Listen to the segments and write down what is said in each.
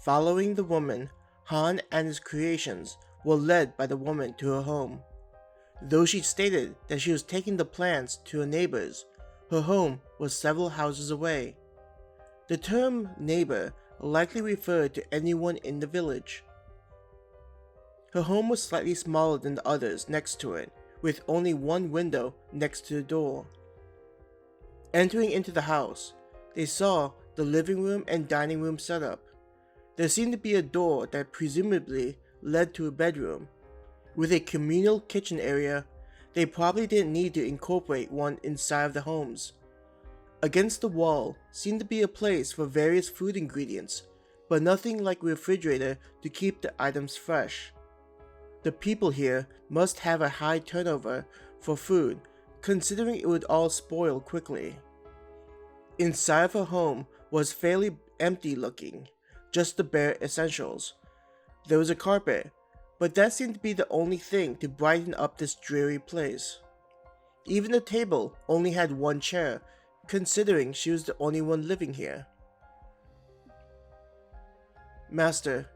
Following the woman, Han and his creations were led by the woman to her home. Though she stated that she was taking the plants to her neighbors, her home was several houses away. The term neighbor likely referred to anyone in the village. Her home was slightly smaller than the others next to it, with only one window next to the door. Entering into the house, they saw the living room and dining room setup. There seemed to be a door that presumably led to a bedroom. With a communal kitchen area, they probably didn't need to incorporate one inside of the homes. Against the wall seemed to be a place for various food ingredients, but nothing like a refrigerator to keep the items fresh. The people here must have a high turnover for food, considering it would all spoil quickly. Inside of her home was fairly empty looking, just the bare essentials. There was a carpet, but that seemed to be the only thing to brighten up this dreary place. Even the table only had one chair, considering she was the only one living here. Master,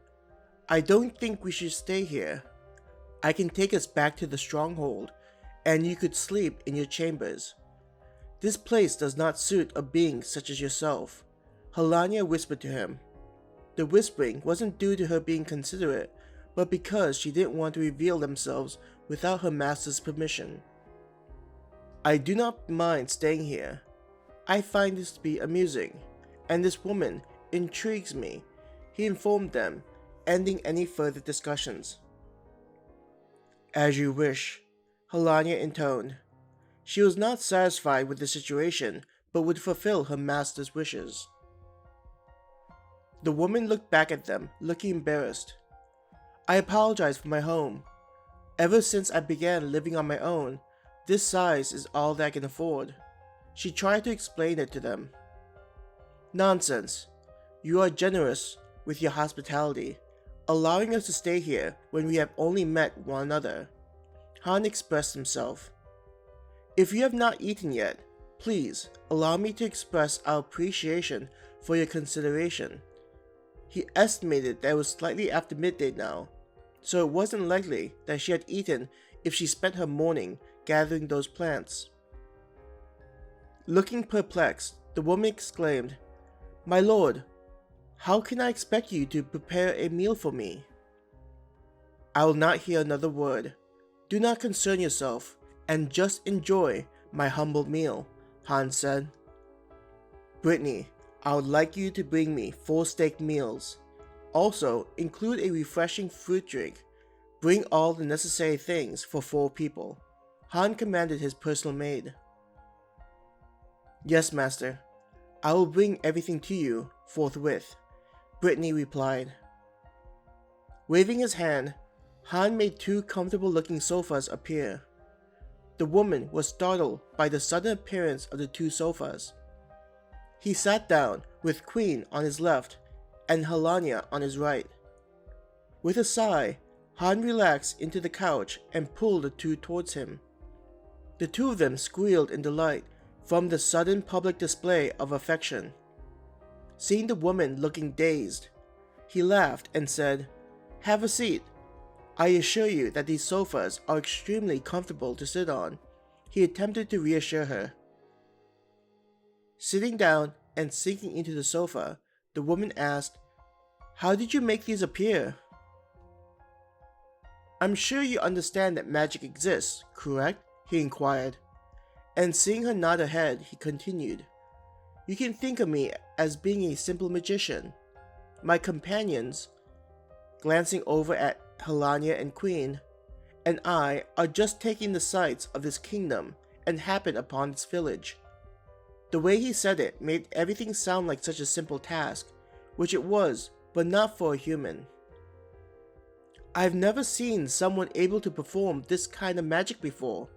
I don't think we should stay here. I can take us back to the stronghold, and you could sleep in your chambers. This place does not suit a being such as yourself, Helania whispered to him. The whispering wasn't due to her being considerate, but because she didn't want to reveal themselves without her master's permission. I do not mind staying here. I find this to be amusing, and this woman intrigues me, he informed them, ending any further discussions. As you wish, Helania intoned. She was not satisfied with the situation, but would fulfill her master's wishes. The woman looked back at them, looking embarrassed. I apologize for my home. Ever since I began living on my own, this size is all that I can afford. She tried to explain it to them. Nonsense. You are generous with your hospitality, allowing us to stay here when we have only met one another. Han expressed himself. If you have not eaten yet, please allow me to express our appreciation for your consideration. He estimated that it was slightly after midday now, so it wasn't likely that she had eaten if she spent her morning gathering those plants. Looking perplexed, the woman exclaimed, My lord, how can I expect you to prepare a meal for me? I will not hear another word. Do not concern yourself, and just enjoy my humble meal, Han said. Brittany, I would like you to bring me 4 steak meals. Also, include a refreshing fruit drink. Bring all the necessary things for 4 people. Han commanded his personal maid. Yes, master. I will bring everything to you forthwith, Brittany replied. Waving his hand, Han made 2 comfortable-looking sofas appear. The woman was startled by the sudden appearance of the 2 sofas. He sat down with Queen on his left and Helania on his right. With a sigh, Han relaxed into the couch and pulled the 2 towards him. The 2 of them squealed in delight from the sudden public display of affection. Seeing the woman looking dazed, he laughed and said, Have a seat. I assure you that these sofas are extremely comfortable to sit on. He attempted to reassure her. Sitting down and sinking into the sofa, the woman asked, How did you make these appear? I'm sure you understand that magic exists, correct? He inquired. And seeing her nod her head, he continued, You can think of me as being a simple magician. My companions, glancing over at Helania and Queen, and I are just taking the sights of this kingdom and happen upon its village. The way he said it made everything sound like such a simple task, which it was, but not for a human. I've never seen someone able to perform this kind of magic before.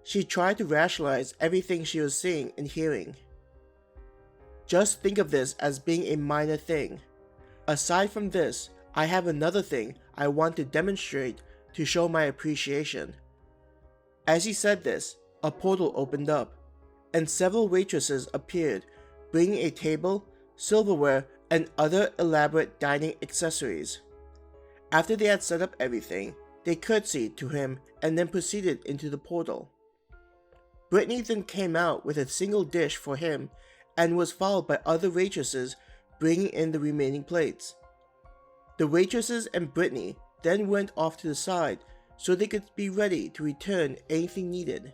She tried to rationalize everything she was seeing and hearing. Just think of this as being a minor thing. Aside from this, I have another thing I want to demonstrate to show my appreciation. As he said this, a portal opened up, and several waitresses appeared, bringing a table, silverware, and other elaborate dining accessories. After they had set up everything, they curtsied to him and then proceeded into the portal. Brittany then came out with a single dish for him and was followed by other waitresses bringing in the remaining plates. The waitresses and Brittany then went off to the side so they could be ready to return anything needed.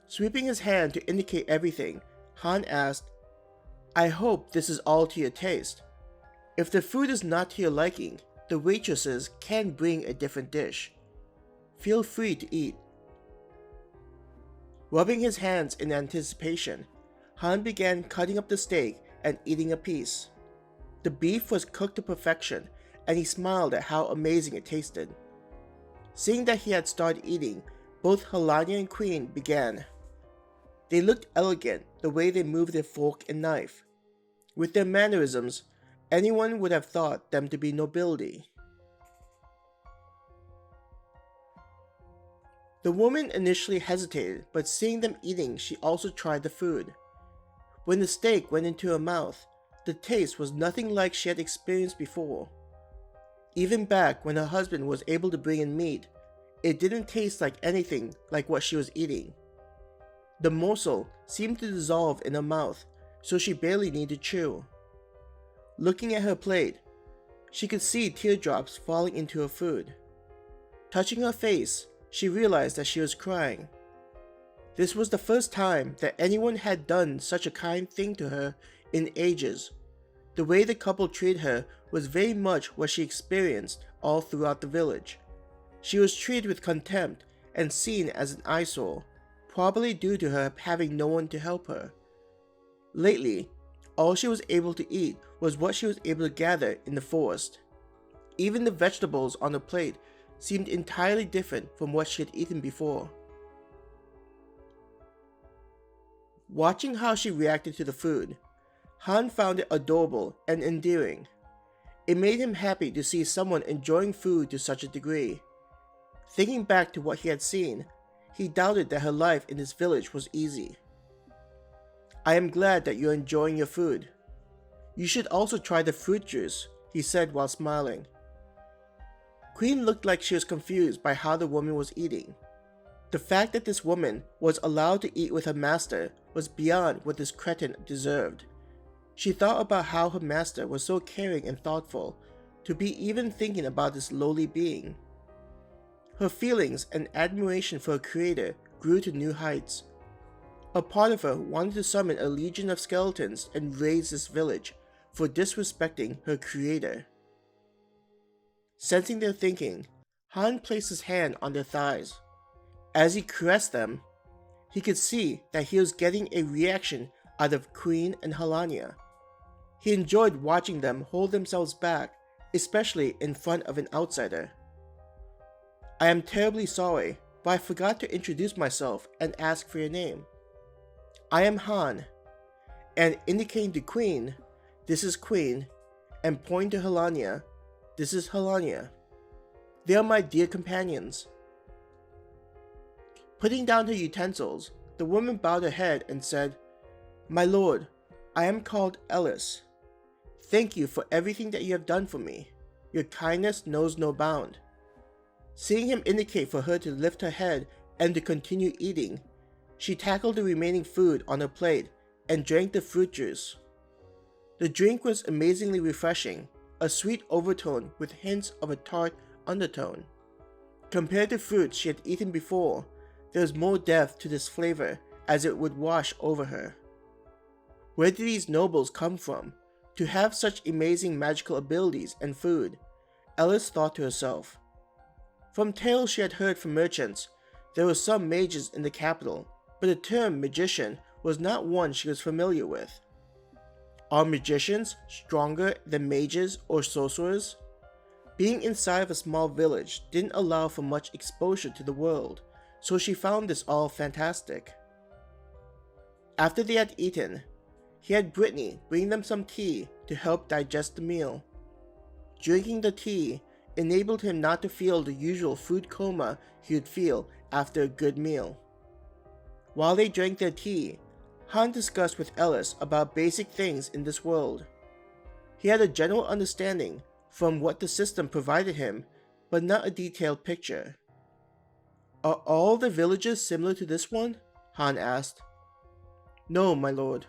Sweeping his hand to indicate everything, Han asked, "I hope this is all to your taste. If the food is not to your liking, the waitresses can bring a different dish. Feel free to eat." Rubbing his hands in anticipation, Han began cutting up the steak and eating a piece. The beef was cooked to perfection, and he smiled at how amazing it tasted. Seeing that he had started eating, both Helania and Queen began. They looked elegant the way they moved their fork and knife. With their mannerisms, anyone would have thought them to be nobility. The woman initially hesitated, but seeing them eating, she also tried the food. When the steak went into her mouth, the taste was nothing like she had experienced before. Even back when her husband was able to bring in meat, it didn't taste like anything like what she was eating. The morsel seemed to dissolve in her mouth, so she barely needed to chew. Looking at her plate, she could see teardrops falling into her food. Touching her face, she realized that she was crying. This was the first time that anyone had done such a kind thing to her in ages. The way the couple treated her was very much what she experienced all throughout the village. She was treated with contempt and seen as an eyesore, probably due to her having no one to help her. Lately, all she was able to eat was what she was able to gather in the forest. Even the vegetables on the plate seemed entirely different from what she had eaten before. Watching how she reacted to the food, Han found it adorable and endearing. It made him happy to see someone enjoying food to such a degree. Thinking back to what he had seen, he doubted that her life in this village was easy. "I am glad that you are enjoying your food. You should also try the fruit juice," he said while smiling. Queen looked like she was confused by how the woman was eating. The fact that this woman was allowed to eat with her master was beyond what this cretin deserved. She thought about how her master was so caring and thoughtful to be even thinking about this lowly being. Her feelings and admiration for her creator grew to new heights. A part of her wanted to summon a legion of skeletons and raise this village for disrespecting her creator. Sensing their thinking, Han placed his hand on their thighs. As he caressed them, he could see that he was getting a reaction out of Queen and Helania. He enjoyed watching them hold themselves back, especially in front of an outsider. "I am terribly sorry, but I forgot to introduce myself and ask for your name. I am Han," and indicating to Queen, "This is Queen," and pointing to Helania, "This is Helania. They are my dear companions." Putting down her utensils, the woman bowed her head and said, "My lord, I am called Elis. Thank you for everything that you have done for me. Your kindness knows no bound." Seeing him indicate for her to lift her head and to continue eating, she tackled the remaining food on her plate and drank the fruit juice. The drink was amazingly refreshing, a sweet overtone with hints of a tart undertone. Compared to fruits she had eaten before, there was more depth to this flavor as it would wash over her. Where did these nobles come from to have such amazing magical abilities and food? Elis thought to herself. From tales she had heard from merchants, there were some mages in the capital, but the term magician was not one she was familiar with. Are magicians stronger than mages or sorcerers? Being inside of a small village didn't allow for much exposure to the world, so she found this all fantastic. After they had eaten, he had Brittany bring them some tea to help digest the meal. Drinking the tea enabled him not to feel the usual food coma he would feel after a good meal. While they drank their tea, Han discussed with Elis about basic things in this world. He had a general understanding from what the system provided him, but not a detailed picture. Are all the villages similar to this one? Han asked. No, my lord.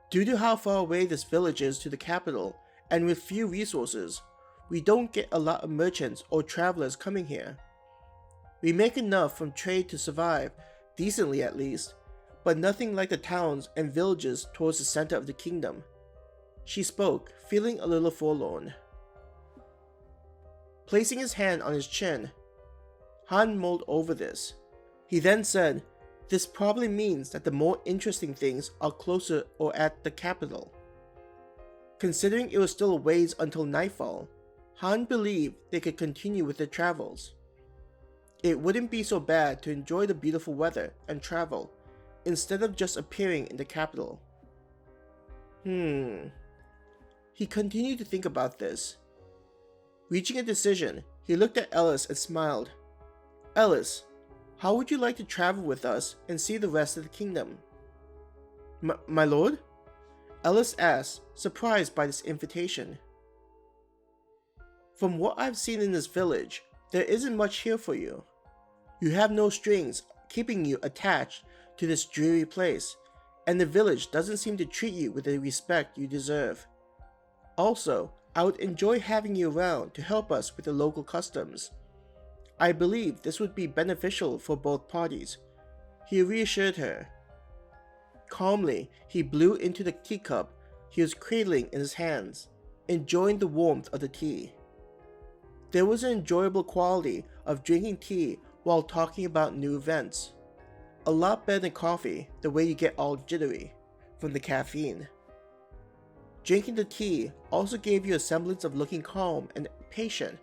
Due to how far away this village is to the capital, and with few resources, we don't get a lot of merchants or travelers coming here. We make enough from trade to survive, decently at least, but nothing like the towns and villages towards the center of the kingdom. She spoke, feeling a little forlorn. Placing his hand on his chin, Han mulled over this. He then said, "This probably means that the more interesting things are closer or at the capital." Considering it was still a ways until nightfall, Han believed they could continue with their travels. It wouldn't be so bad to enjoy the beautiful weather and travel, instead of just appearing in the capital. He continued to think about this. Reaching a decision, he looked at Elis and smiled. "Elis, how would you like to travel with us and see the rest of the kingdom?" My lord?" Elis asked, surprised by this invitation. "From what I've seen in this village, there isn't much here for you. You have no strings keeping you attached to this dreary place, and the village doesn't seem to treat you with the respect you deserve. Also, I would enjoy having you around to help us with the local customs. I believe this would be beneficial for both parties," he reassured her. Calmly, he blew into the teacup he was cradling in his hands, enjoying the warmth of the tea. There was an enjoyable quality of drinking tea while talking about new events. A lot better than coffee, the way you get all jittery from the caffeine. Drinking the tea also gave you a semblance of looking calm and patient,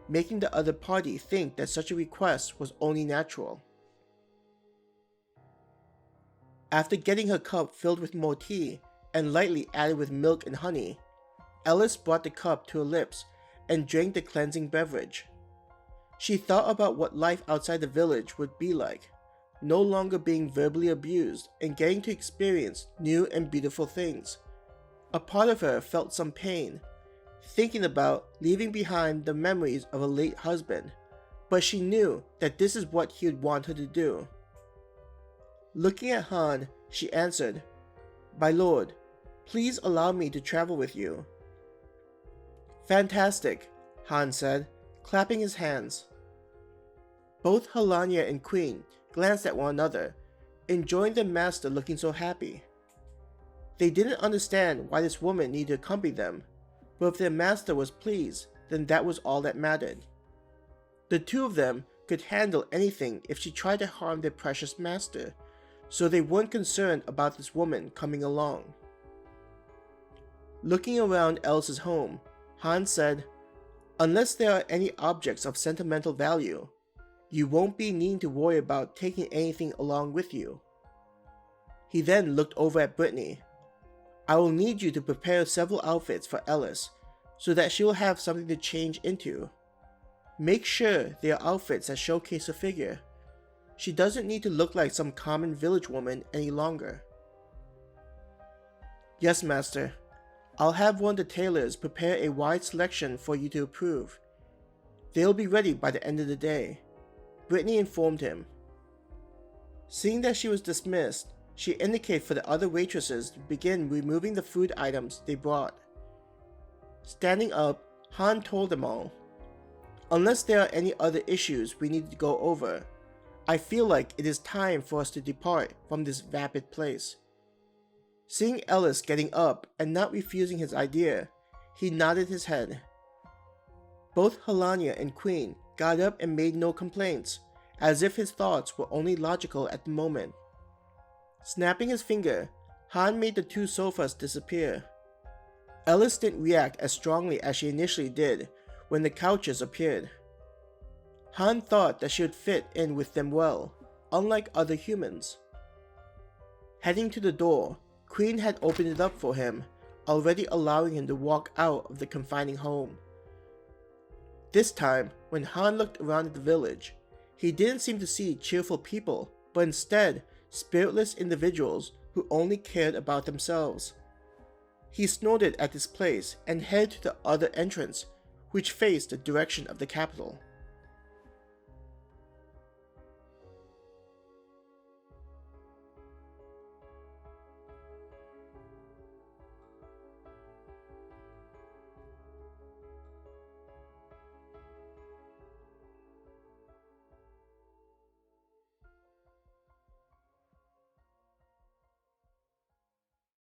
making the other party think that such a request was only natural. After getting her cup filled with more tea and lightly added with milk and honey, Elis brought the cup to her lips and drank the cleansing beverage. She thought about what life outside the village would be like, no longer being verbally abused and getting to experience new and beautiful things. A part of her felt some pain, thinking about leaving behind the memories of a late husband, but she knew that this is what he would want her to do. Looking at Han, she answered, "My lord, please allow me to travel with you." "Fantastic," Han said, clapping his hands. Both Helania and Queen glanced at one another, enjoying their master looking so happy. They didn't understand why this woman needed to accompany them, but if their master was pleased, then that was all that mattered. The two of them could handle anything if she tried to harm their precious master, so they weren't concerned about this woman coming along. Looking around Elis's home, Han said, "Unless there are any objects of sentimental value, you won't be needing to worry about taking anything along with you." He then looked over at Brittany. "I will need you to prepare several outfits for Elis, so that she will have something to change into. Make sure they are outfits that showcase her figure. She doesn't need to look like some common village woman any longer." "Yes, master. I'll have one of the tailors prepare a wide selection for you to approve. They'll be ready by the end of the day," Brittany informed him. Seeing that she was dismissed, she indicated for the other waitresses to begin removing the food items they brought. Standing up, Han told them all, "Unless there are any other issues we need to go over, I feel like it is time for us to depart from this vapid place." Seeing Elis getting up and not refusing his idea, he nodded his head. Both Helania and Queen got up and made no complaints, as if his thoughts were only logical at the moment. Snapping his finger, Han made the two sofas disappear. Elis didn't react as strongly as she initially did when the couches appeared. Han thought that she would fit in with them well, unlike other humans. Heading to the door, Queen had opened it up for him, already allowing him to walk out of the confining home. This time, when Han looked around at the village, he didn't seem to see cheerful people, but instead spiritless individuals who only cared about themselves. He snorted at this place and headed to the other entrance, which faced the direction of the capital.